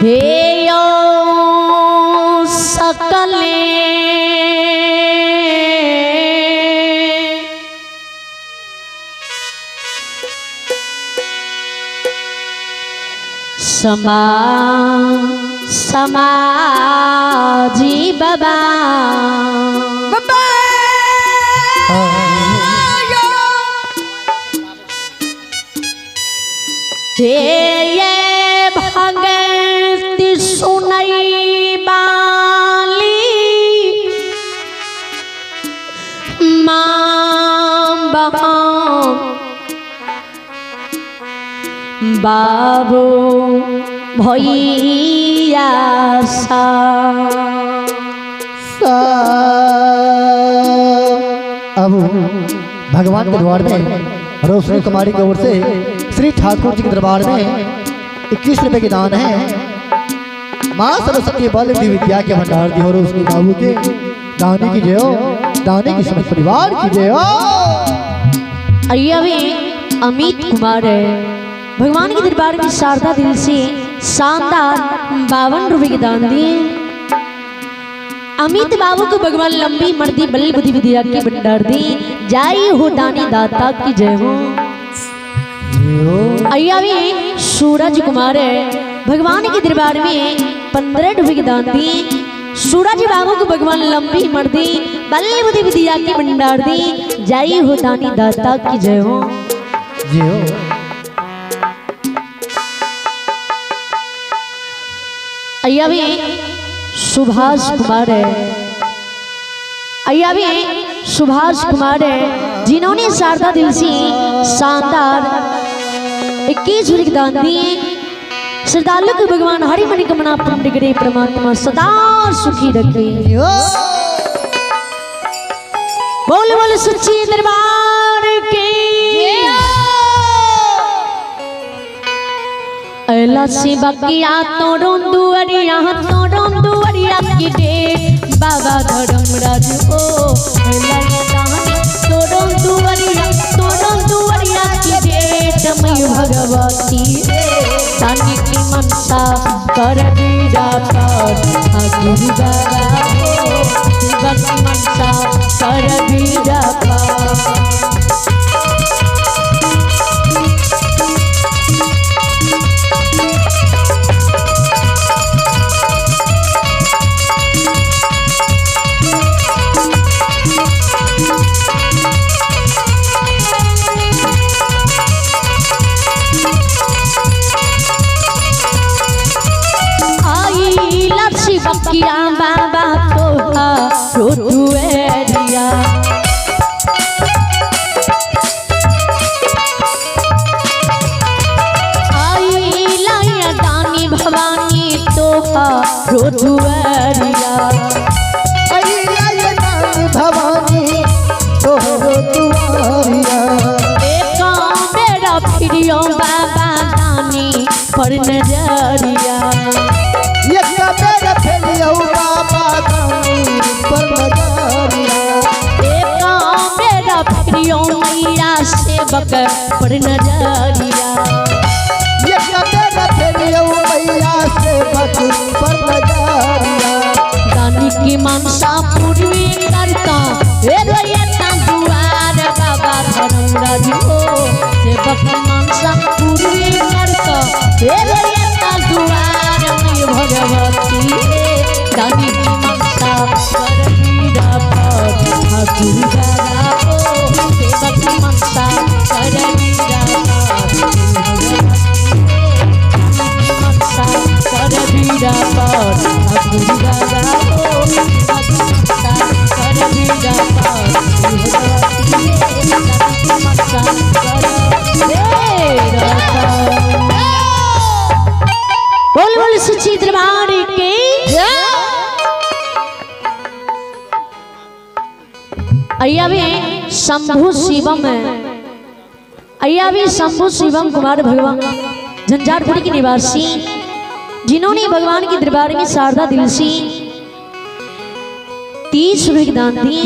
हे यो सकले समाजी बाबा ये भगत सुनई बाली माँ बाबू भैया अब भगवान के द्वार में रोशनी कुमारी की ओर से श्री ठाकुर जी के दरबार में 21 रुपए के दान है। माँ सरस्वती बल विद्या के भंडार दी हो रोशनी बाबू के दाने की जय हो, दाने की समस्त परिवार की जय हो। अय्या अमित कुमार है भगवान के दरबार में शारदा दिल से शानदार 52 रुपए के दान दिए। अमित बाबू को भगवान लंबी मर्दी बल बुद्धि विद्या की भंडार दी। जय हो दानी दाता की जय हो। अय्या सूरज कुमार है भगवान के दरबार में 15 रुपए के दान दिए। सूरज बाबू को भगवान लंबी मर्दी बल बुद्धि विद्या की भंडार दी। जय हो दानी दाता की जय हो। अय्या सुभाष कुमार है। अय्या सुभाष कुमार है जिन्होंने शारदा दिल से शानदार 21 रुपए दान दिए। श्रद्धालु को भगवान हरि मनोकामना पूर्ण करे परमात्मा सदा सुखी रखे। बोल बोल सच्ची दरबार के अला से बकिया तोड़ों दुआरिया की दे बाबा धर्मराज ओ अला तोड़ों दुआरिया की दे तमय भगवती तानी की मनसा कर दीरा पर ठाकुर बाबा ओ शिव की मनसा कर दीरा पर। बकिया बाबा तो रोटुएरिया आई लाया दानी भवानी तो रोटुएरिया आई लाया दानी भवानी तो रोटुएरिया एक मेरा प्रियो बाबा दानी पर नजरिया मेरा प्रियो मैया सेवक पर नजरिया दानी की मनसा पूर्वी करता दुआर बाबा धर्मराज हो सेवक की मनसा पूर्वी करता दुआर भगवती दानी की मनसा कर दीरा पर ठाकुर बाबा ओ सेवक की मनसा कर दीरा पर वीरा पर ठाकुर बाबा ओ सेवक की मनसा कर दीरा पर मनसा कर दीरा बोल बोल सच्ची दरबार के अय्या शंभु शिवम है। अय्या शंभु शिवम कुमार भगवान झंझारपुर के निवासी जिन्होंने भगवान के दरबार में शारदा दिल से 30 रुपए दान दिए।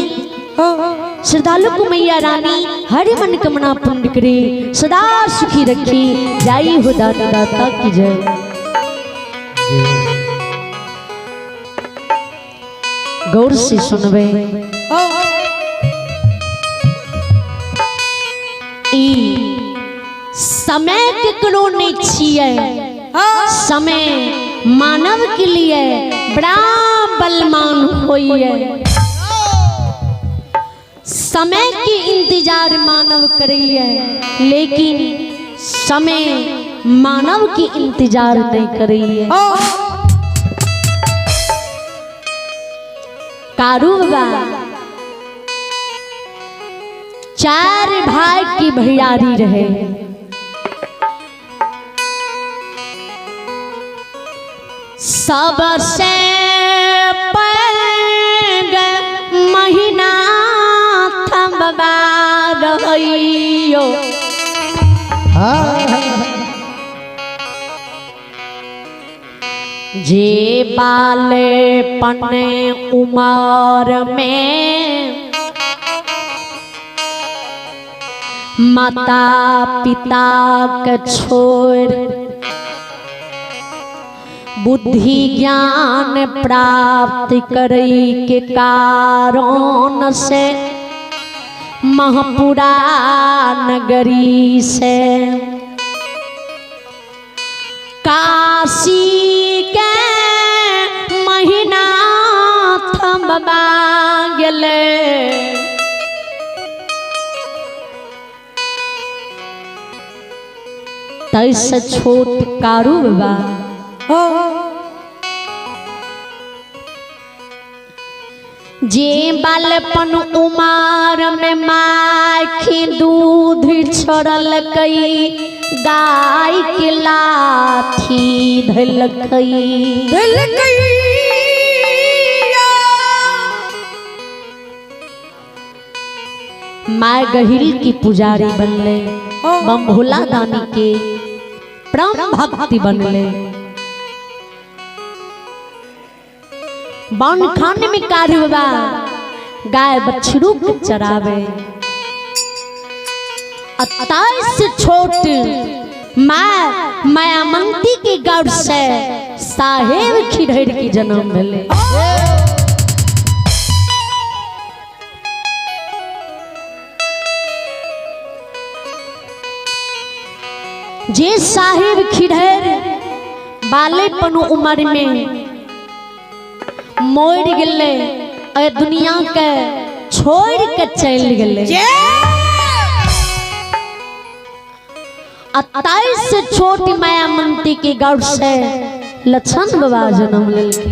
श्रद्धालु को मैया रानी हरि मनोकामना पूर्ण करे सदा सुखी रखे। जय हो दाता की जय। गौर से सुनबे। ई समय केकरो नहीं छिए, समय मानव के लिए बड़ा बलवान होइए। समय के इंतजार मानव करिए, लेकिन समय मानव की इंतजार नहीं करिए। कारू बाबा 4 भाई की भैयारी रहे। सबसे पहले महीना थमबा रहियो। जे बाले पने उमर में माता पिता के छोड़ बुद्धि ज्ञान प्राप्त करई के कारण से महपुरा नगरी से काशी के महीना थमबा गेले। तैसे छोट कारू बाबा जे बालपन उमर में माखी दूध छोड़ल कई, गाय के लाठी धल कई। माय गहिल की पुजारी बनले, बम भोला दानी के परम भक्ति बनले। बन खान में कारू बाबा गाय बछरू को चरावे। 28 छोट मायामंती के गर्भ से साहेब खिड़हर की जन्म भेले। जे साहेब खिड़हर बालेपन उम्र में मोड़ गेले, दुनिया के छोड़ के चल गेले। 28 से छोटी मायामंती के गर्भ से लक्षण बाबा जन्म लेलके।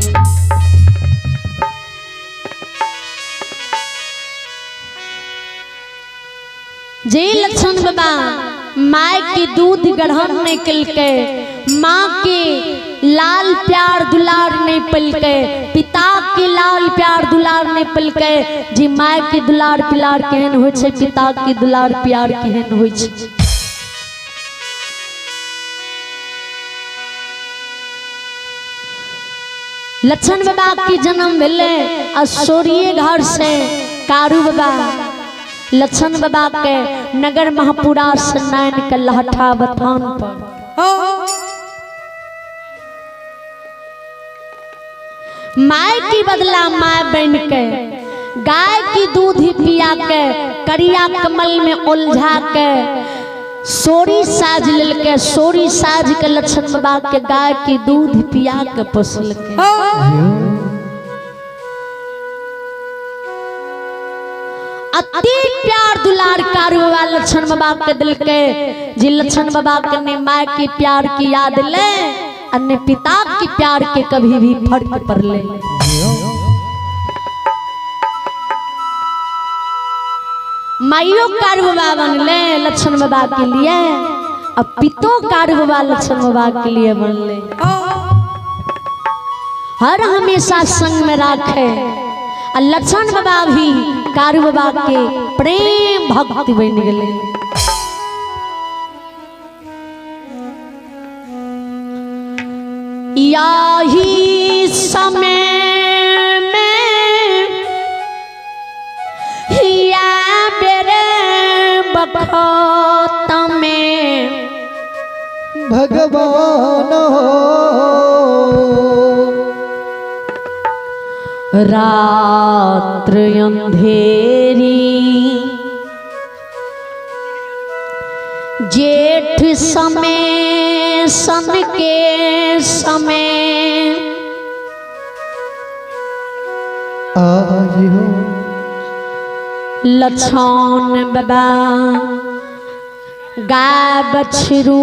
जे लक्षण बाबा माय के दूध ग्रहण नहीं कलके, माँ के लाल प्यार दुलार नहीं पलके, पिता के लाल प्यार दुलार नहीं पलके। जी माय के दुलार प्यार केहन होइ छै, पिता के दुलार प्यार केहन होइ छै। लक्षण बाबा के जन्म भेले असोरिये घर से। कारू बाबा लक्षण बाबा के नगर महापुरा से नैन के लहठा बथान पर माय की बदला माय बन के गाय की दूध पिया के करिया कमल में उलझा के सोरी साज लेलके। सोरी साज के लक्षण बाबा के गाय की दूध पिया के पोसल के। अति प्यार दुलार कारू बाबा लक्षण बाबा के दिल के। जी लक्षण बाबा के ने माय की प्यार की याद ले, अन्य पिता की प्यार के कभी भी फर्क पर ले। माइयो कारू बाबा बनले लक्षण बाबा के लिए, अब पितो कारू बाबा लक्षण बाबा के लिए बनले। हर हमेशा संग में राखे। लक्षण बाबा भी कारू बाबा के प्रेम भक्ति बन गए। यही समय में हिया बेरे बखत में भगवान हो रात्र अंधेरी जेठ समय सन के समय आज हो लछन बाबा गाय बछरू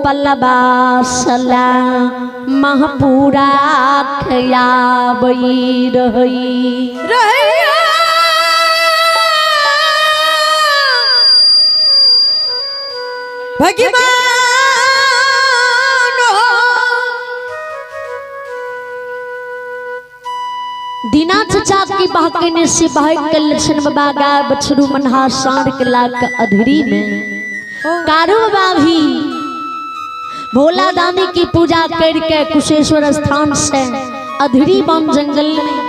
पलबा सला महपूरा खयाबई रही दीना चचा की बहके ने से बहक के लक्षण बाबा गाय बछरू मनहा साढ़ के लाख अधरी में कारू बाबा भी भोला दानी की पूजा करके कुशेश्वर स्थान से अधरी बन जंगल में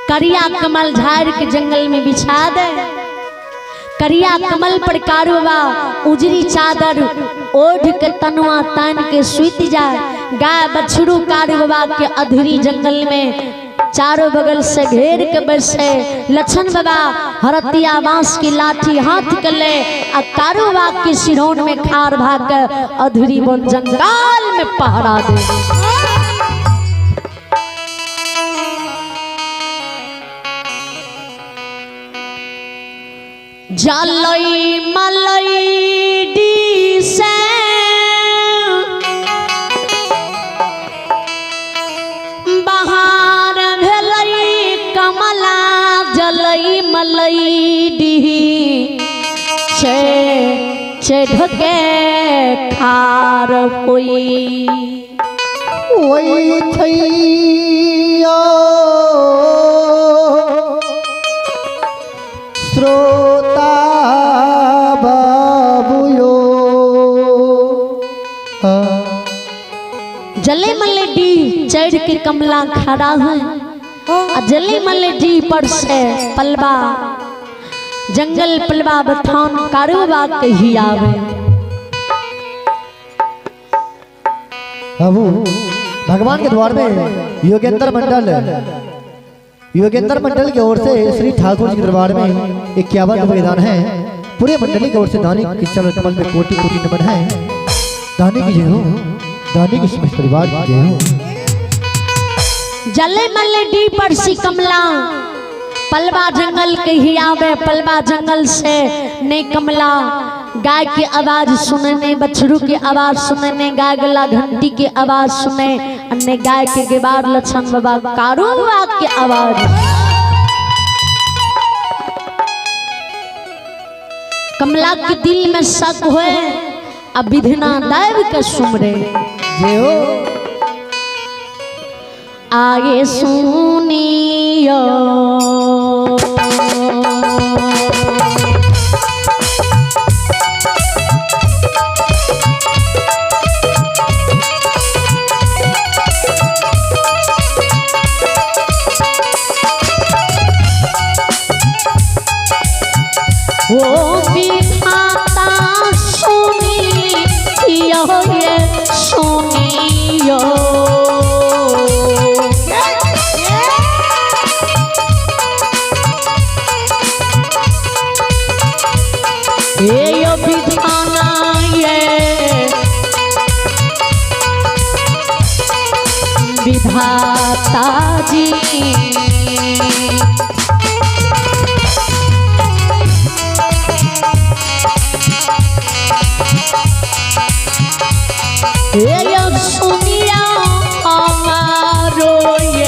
करिया कमल झाड़ के जंगल में बिछा दे। करिया कमल पर कारू बाबा उजरी चादर ओढ़ के तनुआ तान के सुत जाए। गाय बछरू कारू बाबा के अधरी जंगल में चारों बगल से घेर के बैसे। लक्षण बाबा हरतिया बांस की लाठी हाथ के ले आ कारू बाबा के सिरौन में खार भाग अधरी बन जंगल में पहरा दे। जलई मलई डी से बहार भेलई कमला जलई मलई डी चढ़ के खार हुई वही छैया श्रोता बाबुयो जले मल्ले डी चढ़ के कमला खड़ा है। जले मल्ले डी पर से पलवा जंगल पलवा बथान कारोबा कही आवे। बाबू भगवान के द्वार में योगेंद्र मंडल की ओर से श्री ठाकुर जी के दरबार में 51 बलिदान है। पूरे मंडली की ओर से दानी की चरण कमल में कोटि कोटि नमन है। दानी की जय हो, दानी की समस्त परिवार की जय हो। जले मल्ले डी पर सी कमला पलवा जंगल कही आवे। पलवा जंगल से ने कमला गाय की आवाज सुनने, बछरू की आवाज सुनने, गाय गला घंटी की आवाज सुने, अन्य गाय के गेबार लक्षण बाबा कारुआ की आवाज। कमला के दिल में शक हुए अब विधना दैव के सुमरे जय हो। आगे सुनियो वो विधाता सुनियो ये सुनियो ये विधाना ये विधाता जी ये सुनिया हमारो ये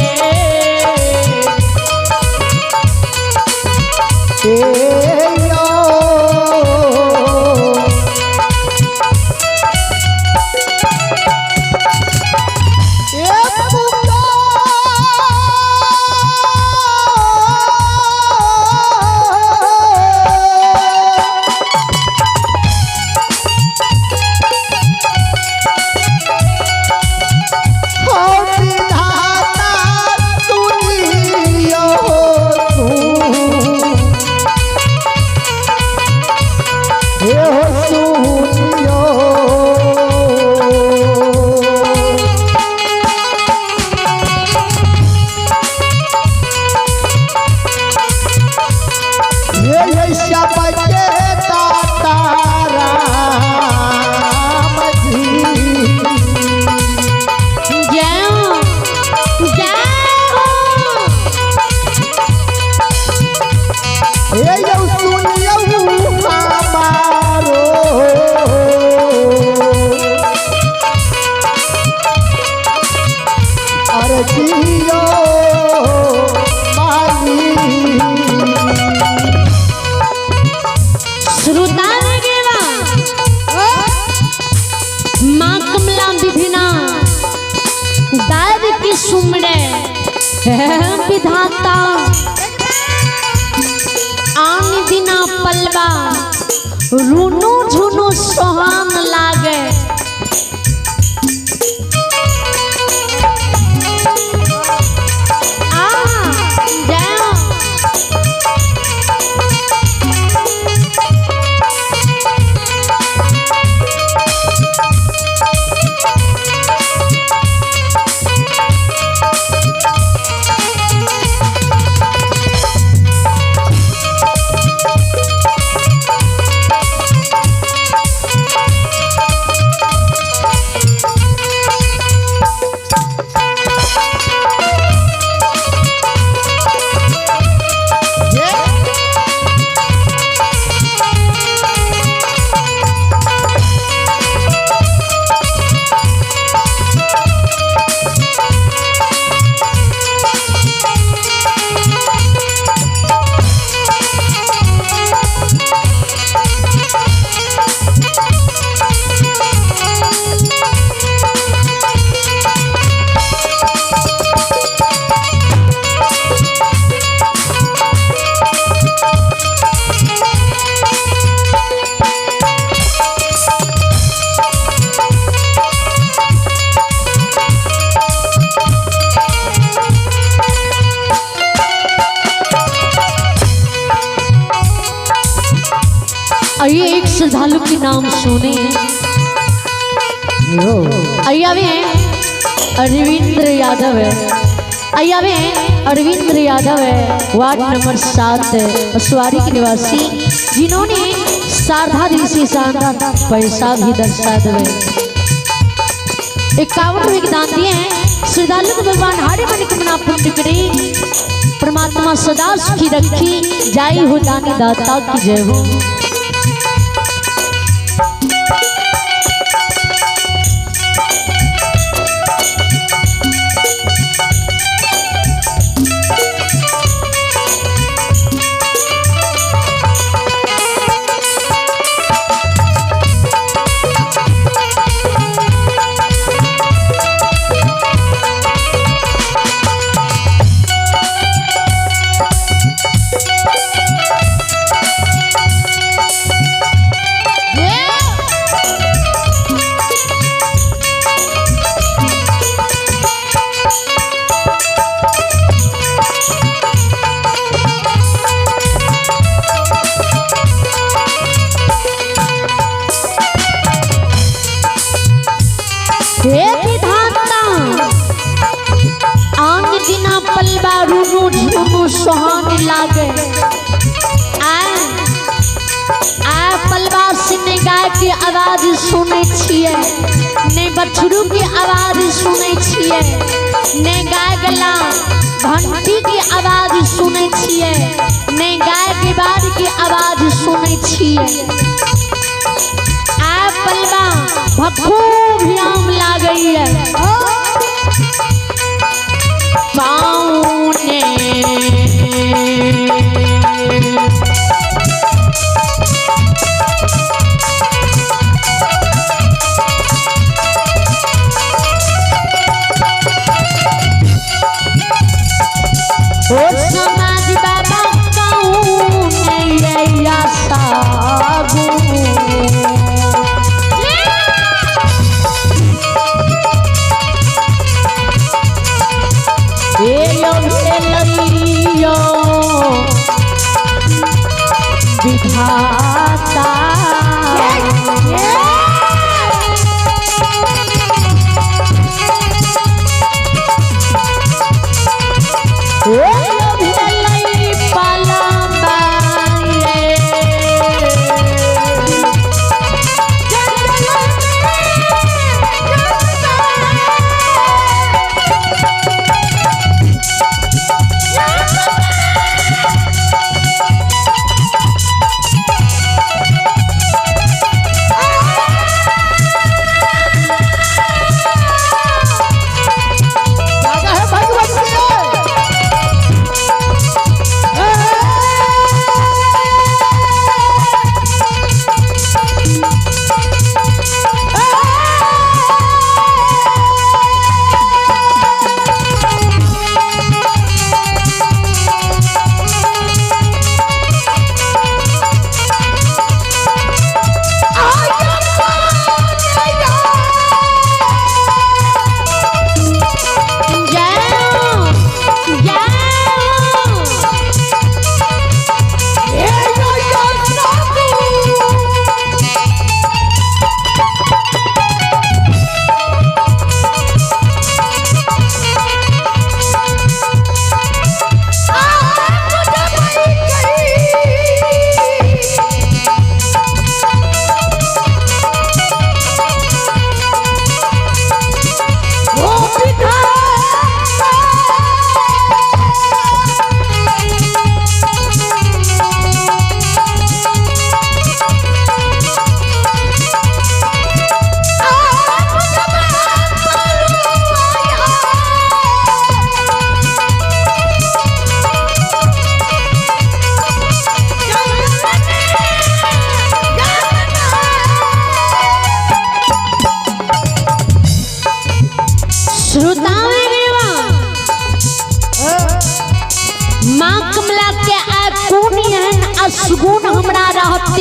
हे विधाता आन दिना पलवा रूनू झुनू सोहान लागे। आइए एक श्रद्धालु के नाम सुने। आइया वे अरविंद्र यादव है। आइया वे अरविंद्र यादव है, वार्ड नंबर 7 असवारी के निवासी, जिन्होंने शारदा दिल से शानदार पैसा भी दर्शा दे 51 रुपये के दान दिए हैं। श्रद्धालु को भगवान हरे मन की मना पुण्य करे, परमात्मा सदा सुखी रखी, जय हो दानी दाता की जय हो। हे विधाता आन दिना पलवा रूनू झुनू सोहान लागे। आ पलवा से ने गाय की आवाज सुने छिए, ने बछरू की आवाज सुने छिए, ने गाय गला घंटी की आवाज सुने छिए, ने गाय के बार की आवाज सुने छिए। आ पलवा भक्खू भ्याम ला गई है पाउने। ओ समाज बाबा काउने या सागू विधाता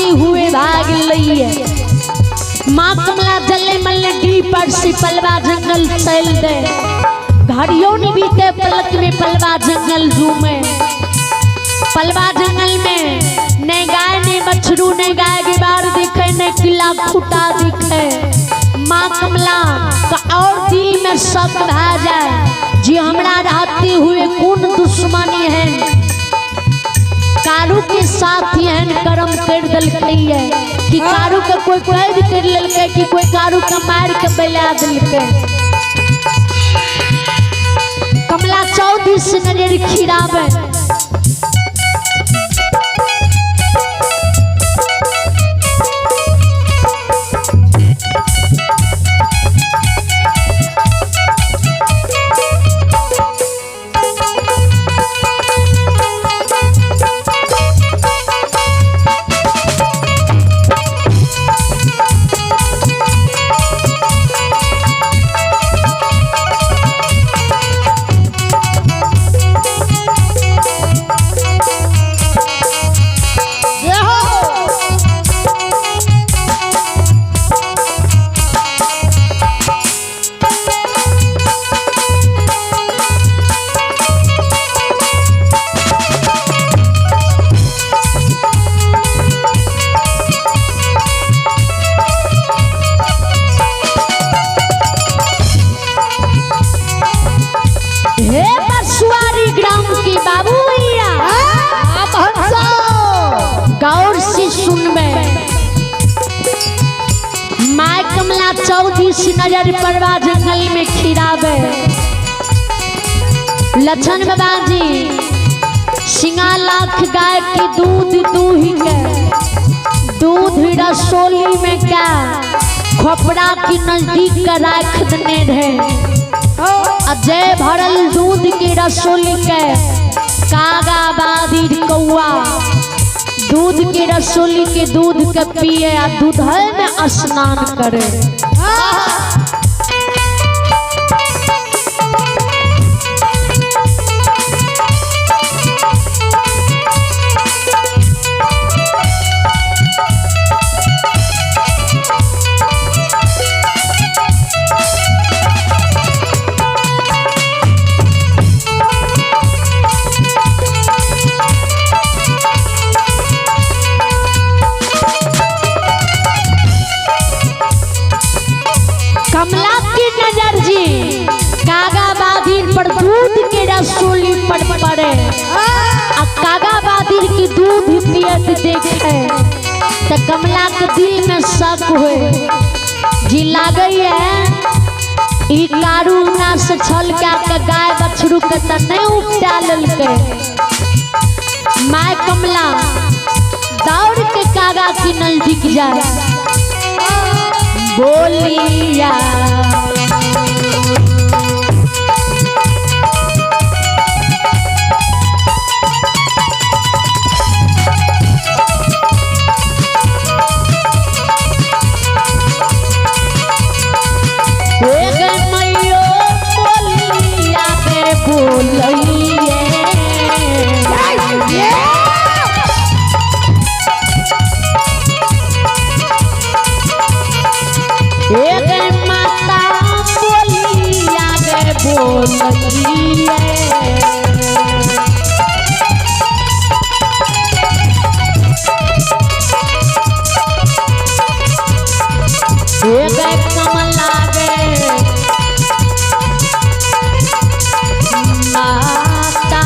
राती हुए भाग लइए। माँ कमला जले मल्ले डी पर से पलवा जंगल चल दे। घड़ियों ने बीते पलक में पलवा जंगल झूमे। पलवा जंगल में न गाय ने बछरू ने गाय के बार दिखे न किला खुटा दिखे। माँ कमला का और दिल में शक भा जाए जी हमरा रहते हुए कौन दुश्मनी है। कारू के साथ यहन कर्म कर दिलकै कि कारू के कोई कैद कर लेलकै कि कोई कारू के मार के बैला दिलकै। कमला 14 से नजर खिरावे। गौर से सुनबे। माय कमला 14 नजर परवा जंगल में खिरावे। लक्षण बाबा जी सिंगा लाख गाय की दूध दूही के दूध रसोली में क्या खोपड़ा की नजदीक का राख दने रहे। अजय भरल दूध की रसोली के कागा बादी कौआ दूध के रसोली के दूध के पिए आ दूध में स्नान करे। कमला की नजर जी कागाबादीर पर दूध के रसोली पर पड़े। कागाबादीर की दूध पियत देखे तो कमला के दिल में शक हुए जी लागे ई कारू ना से छल के गाय बछरू के त नहीं उपटा ललके। माय कमला दौड़ के कागा की नजदीक जाए बोलिया मैयो बोलिया के बोलिए माता बोलिया गे बोलिए कमला गे माता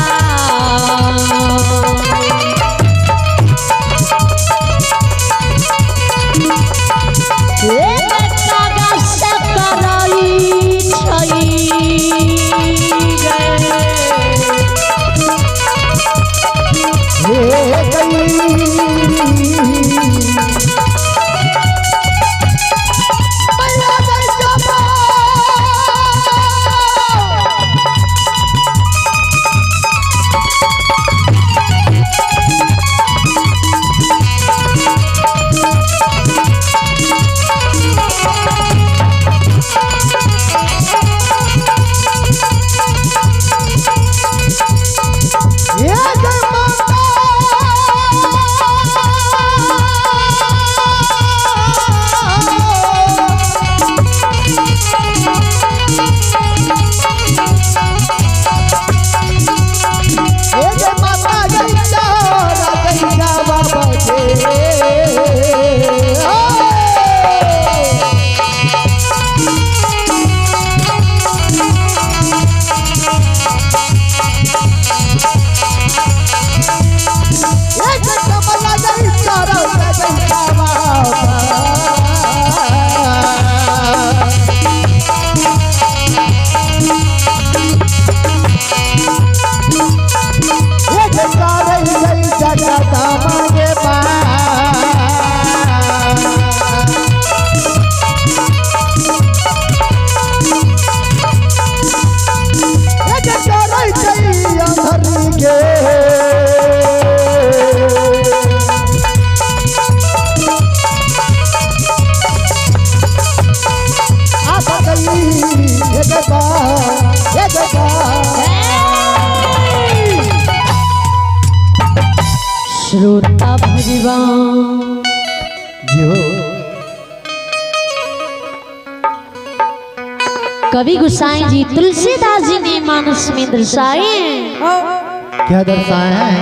श्रोता भगवान जी हो। कवि गोसाई जी तुलसीदास जी ने मानस में दर्शाए क्या दर्शाए हैं?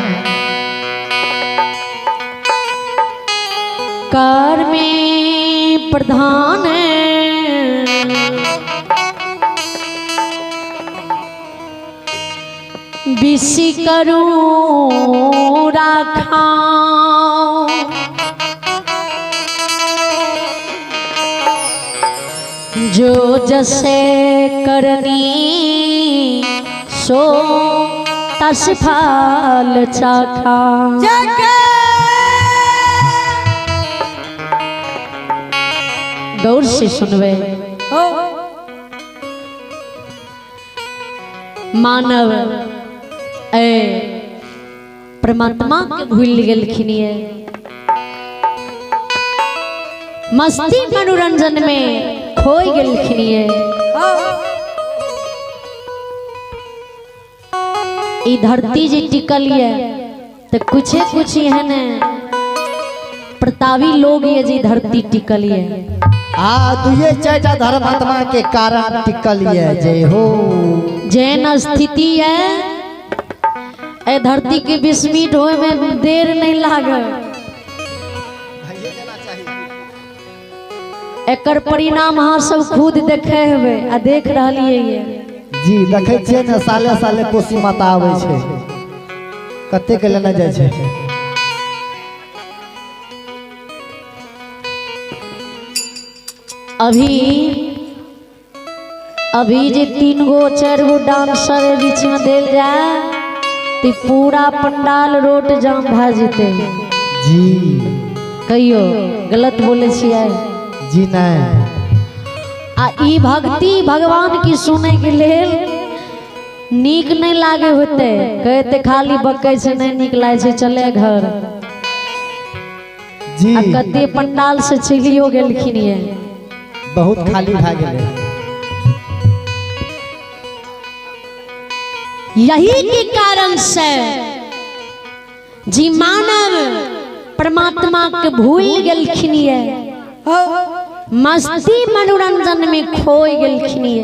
कार में प्रधान है बिसी करूं राखा जो जैसे करनी सो तस फल चाखा। गौर से सुनवे मानव परमात्मा के भूल गेलखिन है मस्ती मनोरंजन में खोई गेलखिन है। ई धरती जी टिकल है तो कुछ एहन प्रतावी लोग ये जी धरती टिकल है। दुए चाचा धर्मात्मा के कारण टिकल है। जय हो। जैन स्थिति है ए धरती के 20 मिनट होए में देर नहीं लागे। एकर परिणाम अहाँ सब खुद देखे हुए आ देख रहिए जी। देखे छियै ने साले साले कोसी माता आवे छै कते के लेना जाय छै। अभी जे 3 गो 4 गो डांसर बीच में देल जाए तो पूरा पंडाल रोड जाम भा जेते जी। कहियो गलत बोले छियै जी नहीं। आ ई भक्ति भगवान की सुने के लेल नीक नहीं लागे होते कहते खाली बकै से नहीं नीक लागे छै चले घर जी। आ कते पंडाल से चलियो गेलखिन ये बहुत खाली भा गेले। यही के कारण से जी मानव परमात्मा के भूल गेलखिन ये मस्ती मनोरंजन में खोई गेलखिन ये।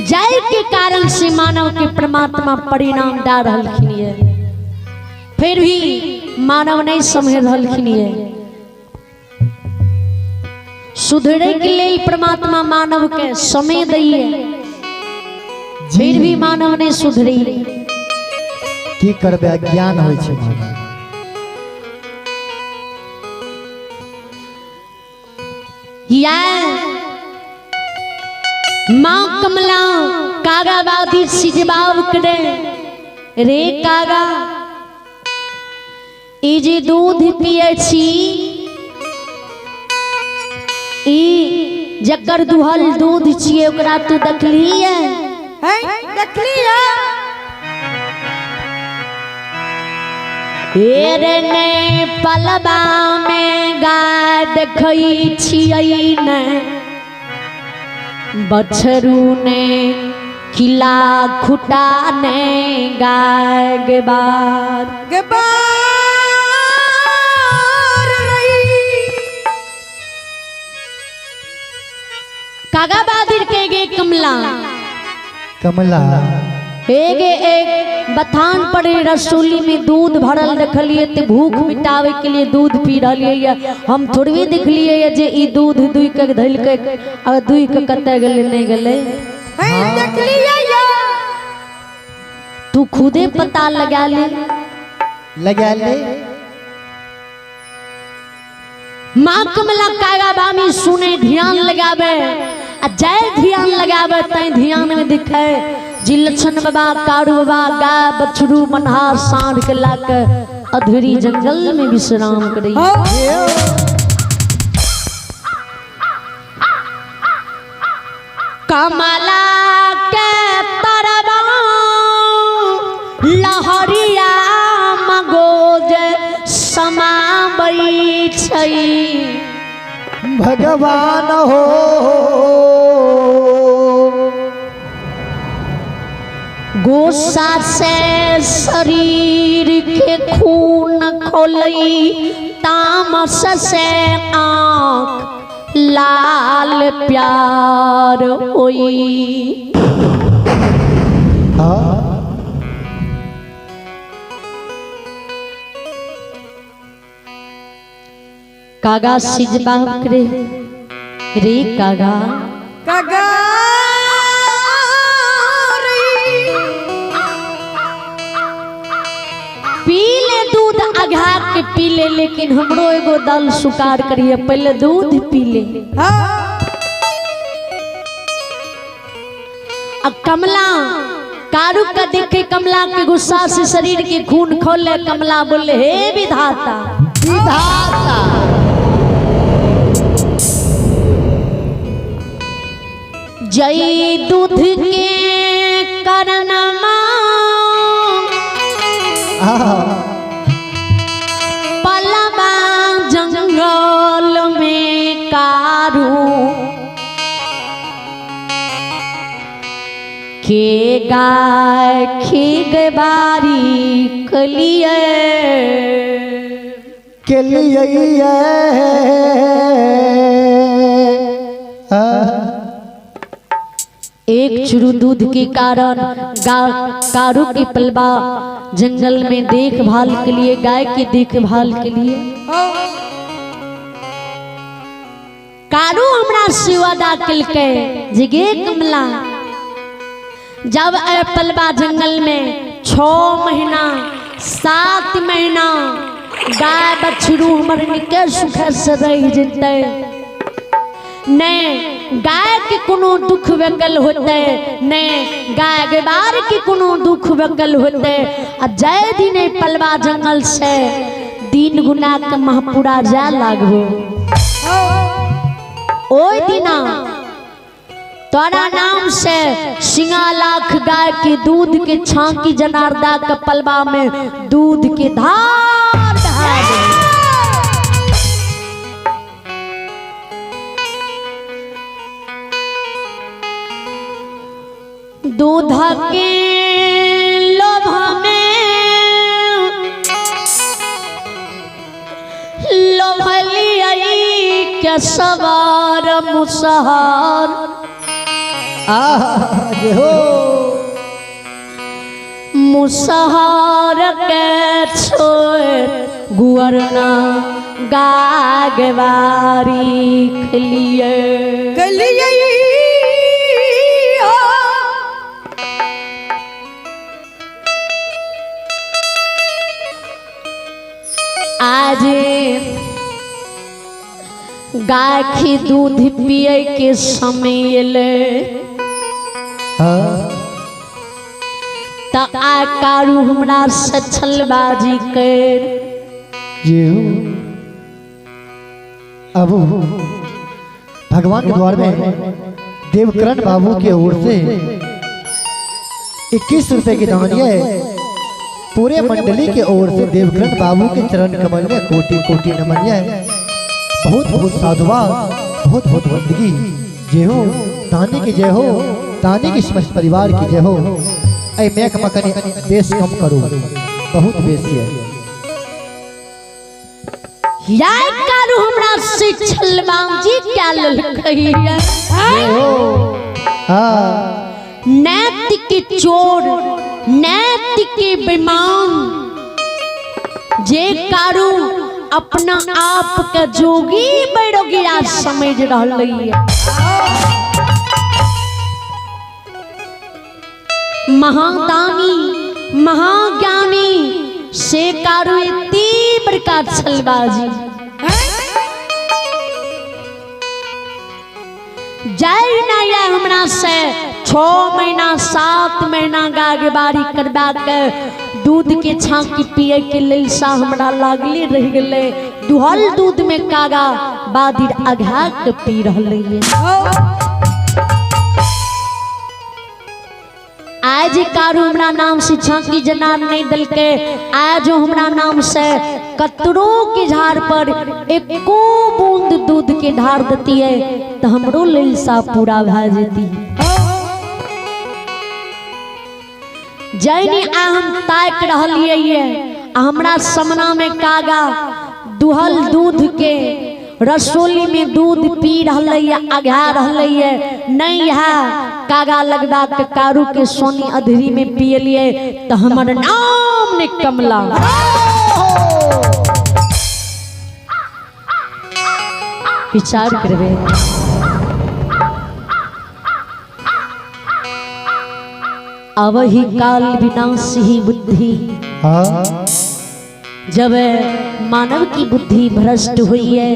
जय के कारण से मानव के परमात्मा परिणाम दे रहलखिन ये फिर भी मानव नहीं समझ रहलखिन ये। सुधरे के लिए परमात्मा मानव के समय दिए फिर भी मानव नहीं सुधरी। की करबे ज्ञान होय छै मानव। या माँ कमला कागा बादी से जवाब करे रे कागा ई जे दूध पिए छी ई जकर दुहल दूध छिए ओकरा तू देखली है देखली है रे ने पलबा में गाय देखई छियै ने बछरू ने किला खुटा ने गाय गेबार कागा बादिर के गे कमला कमला एक बथान पर रसोली में दूध भरल रखलिए ते भूख मिटावे के लिए दूध पी रहिए। हम थोड़ी देखलिए जे ई दूध दुई के धइल के और दुई के कते गेले नहीं गेले देखलिए तू खुदे पता लगा ले माँ कमला कागा बामी सुने ध्यान लगावे आ जय ध्यान लगावे तय ध्यान में दिखे जी लक्षण बाबा कारू बाबा गाय बछरू मनहार सांड के लाके अधूरी जंगल में विश्राम करी। कमला के तरबा लहरिया मगोज समाबै छै भगवान हो। गोसा से शरीर के खून खोलई, तामस से आँख लाल प्यार होई। कागा सिजबा करे रे कागा कागा पी ले दूध अघा के पी ले, लेकिन हमरो एगो दल सुकार करिए, पहले दूध पी ले। अब कमला कारू का देखे, कमला के गुस्सा से शरीर के खून खोले। कमला बोले हे विधाता, विधाता जय दूध के करनमा पलवा जंगल में कारू के गाय खीग बारी कलिए के लिए एक चुरु दूध के कारण कारू की पलवा जंगल में देखभाल के लिए, गाय की देखभाल के लिए कारू हमरा सेवादा कलके। जगे कमला जब पलवा जंगल में 6 महीना 7 महीना गाय बछरू हमर निके सुख से रह जते, ने गाय के कोनो दुख वगल होते, ने गाय गेबार के कोनो दुख वगल होते। आ जय दिन पलवा जंगल से 3 गुना के महपुरा जा लागो, ओई दिना तोरा नाम से सिंगा लाख गाय के दूध के छांकी जनार्दा के पलवा में दूध के धार बहा दे। दूध के लोभ में लोभलियई के सवार मुसहर हो मुसहर के छोड़ गुअरना गागवारी खलिए गलिए आज गाय के दूध पिए के समय ले त आ कारू हमरा से छलबाजी कर। अब भगवान के द्वार में देवकरण बाबू की ओर से 21 रुपए की दानिया है। पूरे मंडली के ओर से देवकरण बाबू के चरण कमल में कोटि कोटि नमन है। बहुत बहुत साधुवाद, बहुत बहुत बंदगी। जय हो ताने की जय हो, ताने की समस्त परिवार की जय हो। ऐ मैं कमकनी बेस कम करो, बहुत बेसी है। यार कारू हमरा से छलबाजी क्या ललकही है। जय हो हाँ नैतिक के चोर, नैतिक के बेईमान, जे कारू अपना आप का जोगी बड़ोगी आज समझ रही है। महादानी महाज्ञानी से कारू तीव्र का छलबाजी। जय नया हमरा से 6 महीना 7 महीना गागबारी करबा के दूध के छांकी पिए के लेल सा हमरा लागले रह गेले। दुहल दूध में कागा बादिर अघा के पी रहले है। आज कारू हमरा नाम से छांकी जनार नहीं दल के, आज हमरा नाम से कतरो के झाड़ पर एको बूंद दूध के धार देती है तो हमरो लेल सा पूरा भा जेती। जैनी हम ताक रहलिए ये हमरा समना में कागा दुहल दूध के रसोली में दूध पी रहलैया अघा रहलैया नहीं है कागा लगदा के कारू के सोनी अधरी में पियलिए तो हमर नाम ने कमला। विचार करबे अवही काल विनाशी बुद्धि जब मानव की बुद्धि भ्रष्ट हुई है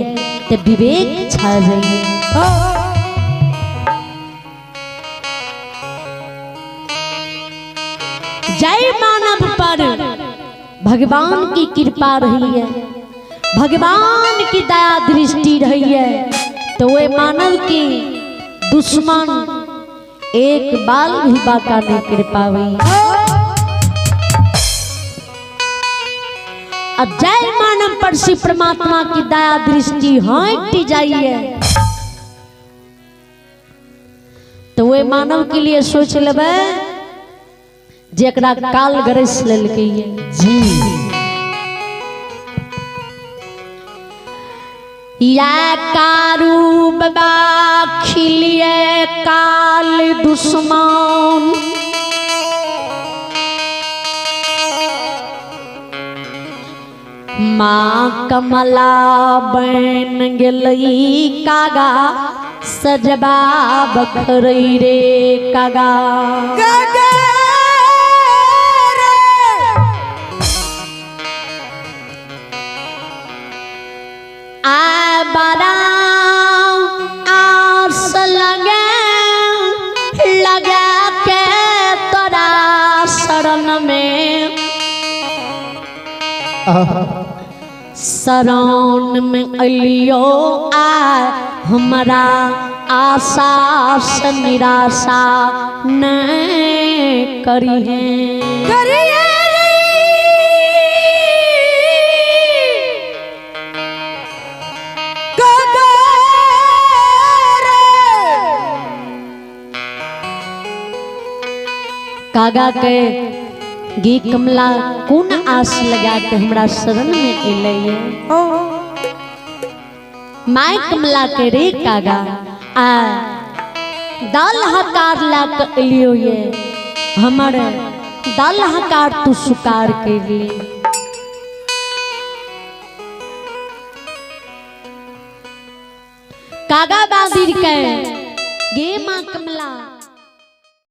तो विवेक छा जाइए। जय मानव पर भगवान की कृपा रही है, भगवान की दया दृष्टि रही है तो वे मानव की दुश्मन एक बाल भी बाका नहीं कर पावे। और जय मानव पर श्री परमात्मा की दया दृष्टि हट जाइए तो वे मानव के लिए सोच लेबे जेकरा काल गरस लेलकै जी या कारू बाबा खिलिए काल दुश्मन माँ कमला बन गेलई कागा सजबा बखरई रे कागा आ बड़ा आस लगा के तोरा शरण में शरण में अलियो आ हमारा आशा से निराशा नहीं करी है। कागा के गे कमला कौन आस लगा के हमरा शरण में एलैये माय कमला के रे कागा आ दाल हकार ला के एलियो ये हमर दाल हकार तू सुकार के लिए कागा बांधिर के गे माँ कमला